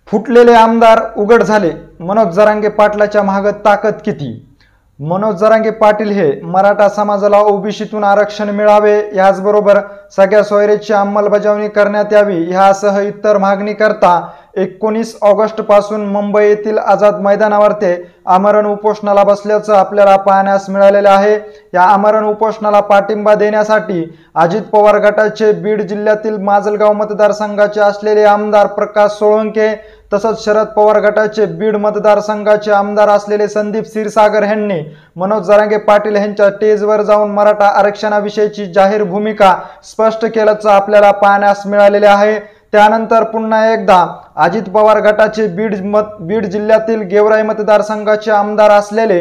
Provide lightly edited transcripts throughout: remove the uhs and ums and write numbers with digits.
फुटलेले आमदार उघड झाले. मनोज जरांगे पाटलाच्या मागे ताकद किती? मनोज जरांगे पाटील हे मराठा समाजाला ओबीसीतून आरक्षण मिळावे, याचबरोबर सगळ्या सोयऱ्याची अंमलबजावणी करण्यात यावी ह्यासह इतर मागणी करता 19 ऑगस्ट पासून मुंबई येथील आझाद मैदानावर ते आमरण उपोषणाला बसल्याचं आपल्याला पाहण्यास मिळालेलं आहे. या आमरण उपोषणाला पाठिंबा देण्यासाठी अजित पवार गटाचे बीड जिल्ह्यातील माजलगाव मतदारसंघाचे असलेले आमदार प्रकाश सोळंके तसंच शरद पवार गटाचे बीड मतदारसंघाचे आमदार असलेले संदीप क्षीरसागर यांनी मनोज जरांगे पाटील यांच्या स्टेजवर जाऊन मराठा आरक्षणाविषयीची जाहीर भूमिका स्पष्ट केल्याचं आपल्याला पाहण्यास मिळालेले आहे. त्यानंतर पुन्हा एकदा अजित पवार गटाचे बीड जिल्ह्यातील गेवराई मतदारसंघाचे आमदार असलेले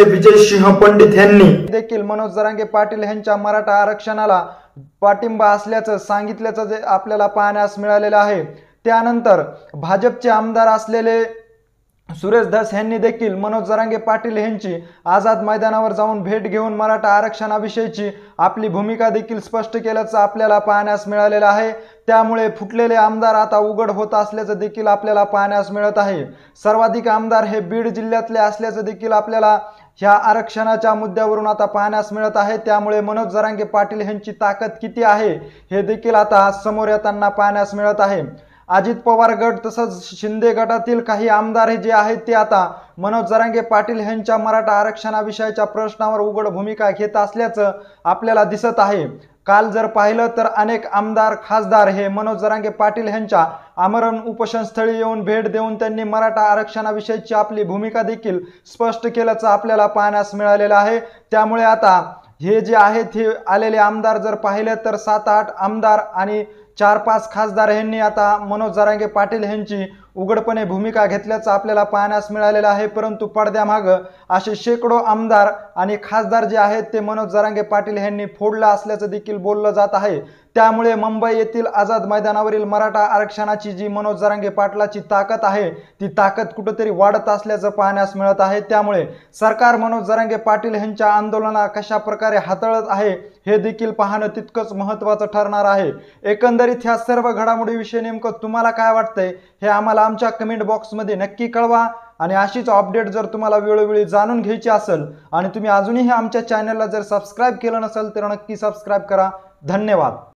विजय सिंह पंडित यांनी देखील मनोज जरांगे पाटील यांच्या मराठा आरक्षणाला पाठिंबा असल्याचं सांगितल्याचं जे आपल्याला पाहण्यास मिळालेलं आहे. त्यानंतर भाजपचे आमदार असलेले सुरेश धस यांनी देखील मनोज जरांगे पाटील यांची आझाद मैदानावर जाऊन भेट घेऊन मराठा आरक्षणाविषयीची आपली भूमिका देखील स्पष्ट केल्याचं आपल्याला पाहण्यास मिळालेलं आहे. त्यामुळे फुटलेले आमदार आता उघड होत असल्याचं देखील आपल्याला पाहण्यास मिळत आहे. सर्वाधिक आमदार हे बीड जिल्ह्यातले असल्याचं देखील आपल्याला ह्या आरक्षणाच्या मुद्द्यावरून आता पाहण्यास मिळत आहे. त्यामुळे मनोज जरांगे पाटील यांची ताकद किती आहे हे देखील आता समोर येताना पाहण्यास मिळत आहे. अजित पवार गट तसंच शिंदे गटातील काही आमदार जे आहेत ते आता मनोज जरांगे पाटील यांच्या मराठा आरक्षणाविषयीच्या प्रश्नावर उघड भूमिका घेत असल्याचं आपल्याला दिसत आहे. काल जर पाहिलं तर अनेक आमदार खासदार हे मनोज जरांगे पाटील यांच्या आमरण उपोषणस्थळी येऊन भेट देऊन त्यांनी मराठा आरक्षणाविषयीची आपली भूमिका देखील स्पष्ट केल्याचं आपल्याला पाहण्यास मिळालेलं आहे. त्यामुळे आता हे जे आहेत हे आलेले आमदार जर पाहिले तर 7-8 आमदार आणि 4-5 खासदार यांनी आता मनोज जरांगे पाटील यांची उघडपणे भूमिका घेतल्याचं आपल्याला पाहण्यास मिळालेलं आहे. परंतु पडद्यामागं असे शेकडो आमदार आणि खासदार जे आहेत ते मनोज जरांगे पाटील यांनी फोडलं असल्याचं देखील बोललं जात आहे. त्यामुळे मुंबई येथील आझाद मैदानावरील मराठा आरक्षणाची जी मनोज जरांगे पाटलाची ताकद आहे ती ताकद कुठेतरी वाढत असल्याचं पाहण्यास मिळत आहे. त्यामुळे सरकार मनोज जरांगे पाटील यांच्या आंदोलनाला कशा प्रकारे हाताळत आहे हे देखील पाहणं तितकंच महत्त्वाचं ठरणार आहे. एकंदरीत ह्या सर्व घडामोडीविषयी नेमकं तुम्हाला काय वाटतंय हे आम्हाला आमच्या कमेंट बॉक्समध्ये नक्की कळवा. आणि अशीच अपडेट जर तुम्हाला वेळोवेळी जाणून घ्यायची असेल आणि तुम्ही अजूनही आमच्या चॅनलला जर सबस्क्राईब केलं नसेल तर नक्की सबस्क्राईब करा. धन्यवाद.